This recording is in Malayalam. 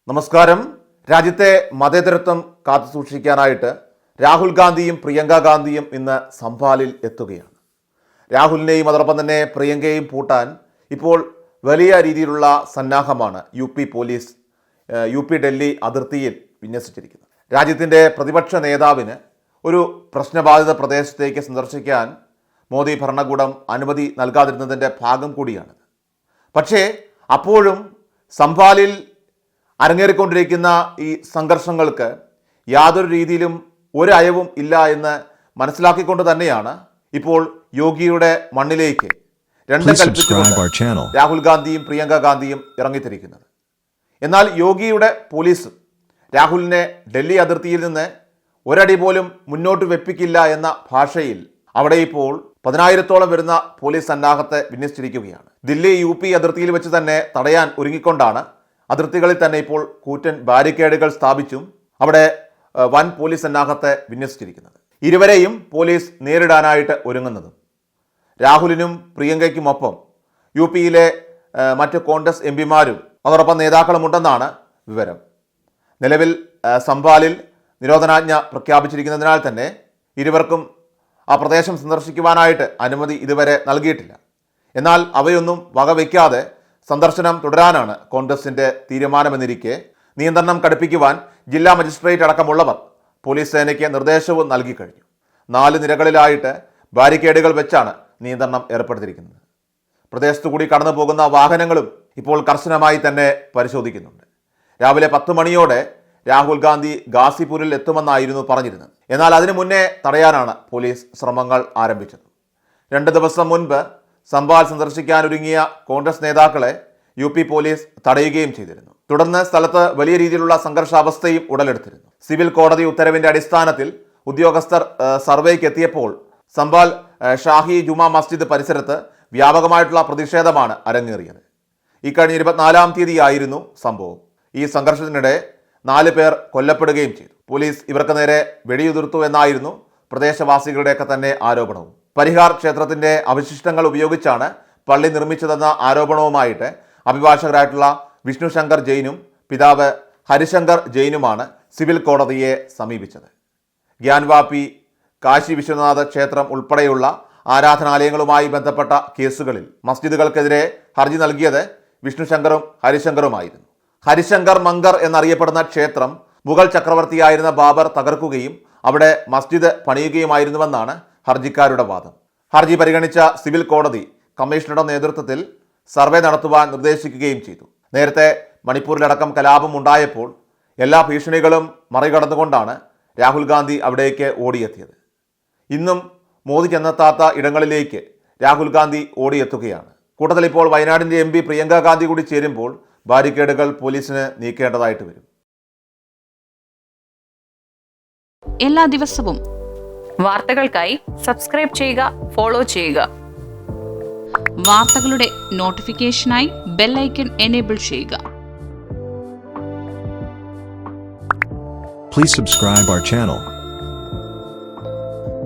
നമസ്കാരം. രാജ്യത്തെ മതേതരത്വം കാത്തുസൂക്ഷിക്കാനായിട്ട് രാഹുൽ ഗാന്ധിയും പ്രിയങ്ക ഗാന്ധിയും ഇന്ന് സംഭാലിൽ എത്തുകയാണ്. രാഹുലിനെയും അതോടൊപ്പം തന്നെ പ്രിയങ്കയെയും പൂട്ടാൻ ഇപ്പോൾ വലിയ രീതിയിലുള്ള സന്നാഹമാണ് പോലീസ് ഡൽഹി അതിർത്തിയിൽ വിന്യസിച്ചിരിക്കുന്നത്. രാജ്യത്തിൻ്റെ പ്രതിപക്ഷ നേതാവിന് ഒരു പ്രശ്നബാധിത പ്രദേശത്തേക്ക് സന്ദർശിക്കാൻ മോദി ഭരണകൂടം അനുമതി നൽകാതിരുന്നതിൻ്റെ ഭാഗം കൂടിയാണ്. പക്ഷേ അപ്പോഴും സംഭാലിൽ അരങ്ങേറിക്കൊണ്ടിരിക്കുന്ന ഈ സംഘർഷങ്ങൾക്ക് യാതൊരു രീതിയിലും ഒരു അയവും ഇല്ല എന്ന് മനസ്സിലാക്കിക്കൊണ്ട് തന്നെയാണ് ഇപ്പോൾ യോഗിയുടെ മണ്ണിലേക്ക് രണ്ടും കൽപ്പിച്ചുകൊണ്ട് രാഹുൽ ഗാന്ധിയും പ്രിയങ്ക ഗാന്ധിയും ഇറങ്ങിത്തിരിക്കുന്നത്. എന്നാൽ യോഗിയുടെ പോലീസും രാഹുലിനെ ഡൽഹി അതിർത്തിയിൽ നിന്ന് ഒരടി പോലും മുന്നോട്ട് വെപ്പിക്കില്ല എന്ന ഭാഷയിൽ അവിടെ ഇപ്പോൾ 10,000-ഓളം വരുന്ന പോലീസ് സന്നാഹത്തെ വിന്യസിച്ചിരിക്കുകയാണ്. ദില്ലി അതിർത്തിയിൽ വെച്ച് തന്നെ തടയാൻ ഒരുങ്ങിക്കൊണ്ടാണ് അതിർത്തികളിൽ തന്നെ ഇപ്പോൾ കൂറ്റൻ ബാരിക്കേഡുകൾ സ്ഥാപിച്ചും അവിടെ വൻ പോലീസ് സന്നാഹത്തെ വിന്യസിച്ചിരിക്കുന്നത്. ഇരുവരെയും പോലീസ് നേരിടാനായിട്ട് ഒരുങ്ങുന്നതും രാഹുലിനും പ്രിയങ്കയ്ക്കുമൊപ്പം യിലെ മറ്റ് കോൺഗ്രസ് എംപിമാരും അതോടൊപ്പം നേതാക്കളുമുണ്ടെന്നാണ് വിവരം. നിലവിൽ സംഭാലിൽ നിരോധനാജ്ഞ പ്രഖ്യാപിച്ചിരിക്കുന്നതിനാൽ തന്നെ ഇരുവർക്കും ആ പ്രദേശം സന്ദർശിക്കുവാനായിട്ട് അനുമതി ഇതുവരെ നൽകിയിട്ടില്ല. എന്നാൽ അവയൊന്നും വകവയ്ക്കാതെ സന്ദർശനം തുടരാനാണ് കോൺഗ്രസിൻ്റെ തീരുമാനമെന്നിരിക്കെ നിയന്ത്രണം കടുപ്പിക്കുവാൻ ജില്ലാ മജിസ്ട്രേറ്റ് അടക്കമുള്ളവർ പോലീസ് സേനയ്ക്ക് നിർദ്ദേശവും നൽകിക്കഴിഞ്ഞു. 4 നിരകളിലായിട്ട് ബാരിക്കേഡുകൾ വെച്ചാണ് നിയന്ത്രണം ഏർപ്പെടുത്തിയിരിക്കുന്നത്. പ്രദേശത്തു കൂടി കടന്നു പോകുന്ന വാഹനങ്ങളും ഇപ്പോൾ കർശനമായി തന്നെ പരിശോധിക്കുന്നുണ്ട്. രാവിലെ 10 മണിയോടെ രാഹുൽ ഗാന്ധി ഗാസിപൂരിൽ എത്തുമെന്നായിരുന്നു പറഞ്ഞിരുന്നത്. എന്നാൽ അതിനു മുന്നേ തടയാനാണ് പോലീസ് ശ്രമങ്ങൾ ആരംഭിച്ചത്. 2 ദിവസം മുൻപ് സംഭാൽ സന്ദർശിക്കാനൊരുങ്ങിയ കോൺഗ്രസ് നേതാക്കളെ പോലീസ് തടയുകയും ചെയ്തിരുന്നു. തുടർന്ന് സ്ഥലത്ത് വലിയ രീതിയിലുള്ള സംഘർഷാവസ്ഥയും ഉടലെടുത്തിരുന്നു. സിവിൽ കോടതി ഉത്തരവിന്റെ അടിസ്ഥാനത്തിൽ ഉദ്യോഗസ്ഥർ സർവേക്ക് എത്തിയപ്പോൾ സംഭാൽ ഷാഹി ജുമാ മസ്ജിദ് പരിസരത്ത് വ്യാപകമായിട്ടുള്ള പ്രതിഷേധമാണ് അരങ്ങേറിയത്. ഇക്കഴിഞ്ഞ 24-ാം തീയതിയായിരുന്നു സംഭവം. ഈ സംഘർഷത്തിനിടെ 4 പേർ കൊല്ലപ്പെടുകയും ചെയ്തു. പോലീസ് ഇവർക്ക് നേരെ വെടിയുതിർത്തു എന്നായിരുന്നു പ്രദേശവാസികളുടെയൊക്കെ തന്നെ ആരോപണവും. പരിഹാർ ക്ഷേത്രത്തിൻ്റെ അവശിഷ്ടങ്ങൾ ഉപയോഗിച്ചാണ് പള്ളി നിർമ്മിച്ചതെന്ന ആരോപണവുമായിട്ട് അഭിഭാഷകരായിട്ടുള്ള വിഷ്ണു ശങ്കർ ജെയിനും പിതാവ് ഹരിശങ്കർ ജെയിനുമാണ് സിവിൽ കോടതിയെ സമീപിച്ചത്. ഗ്യാൻവാപി, കാശി വിശ്വനാഥ ക്ഷേത്രം ഉൾപ്പെടെയുള്ള ആരാധനാലയങ്ങളുമായി ബന്ധപ്പെട്ട കേസുകളിൽ മസ്ജിദുകൾക്കെതിരെ ഹർജി നൽകിയത് വിഷ്ണു ശങ്കറും ഹരിശങ്കറുമായിരുന്നു. ഹരിശങ്കർ മങ്കർ എന്നറിയപ്പെടുന്ന ക്ഷേത്രം മുഗൾ ചക്രവർത്തിയായിരുന്ന ബാബർ തകർക്കുകയും അവിടെ മസ്ജിദ് പണിയുകയുമായിരുന്നുവെന്നാണ് ഹർജിക്കാരുടെ വാദം. ഹർജി പരിഗണിച്ച സിവിൽ കോടതി കമ്മീഷണറുടെ നേതൃത്വത്തിൽ സർവേ നടത്തുവാൻ നിർദ്ദേശിക്കുകയും ചെയ്തു. നേരത്തെ മണിപ്പൂരിലടക്കം കലാപം ഉണ്ടായപ്പോൾ എല്ലാ ഭീഷണികളും മറികടന്നുകൊണ്ടാണ് രാഹുൽ ഗാന്ധി അവിടേക്ക് ഓടിയെത്തിയത്. ഇന്നും മോദി ചെന്നെത്താത്ത ഇടങ്ങളിലേക്ക് രാഹുൽ ഗാന്ധി ഓടിയെത്തുകയാണ്. കൂട്ടത്തിൽ ഇപ്പോൾ വയനാടിൻ്റെ MP പ്രിയങ്ക ഗാന്ധി കൂടി ചേരുമ്പോൾ ബാരിക്കേഡുകൾ പോലീസിന് നീക്കേണ്ടതായിട്ട് വരും. എല്ലാ ദിവസവും വാർത്തകൾക്കായി സബ്സ്ക്രൈബ് ചെയ്യുക, ഫോളോ ചെയ്യുക. വാർത്തകളുടെ നോട്ടിഫിക്കേഷനായി ബെൽ ഐക്കൺ എനേബിൾ ചെയ്യുക. Please subscribe our channel.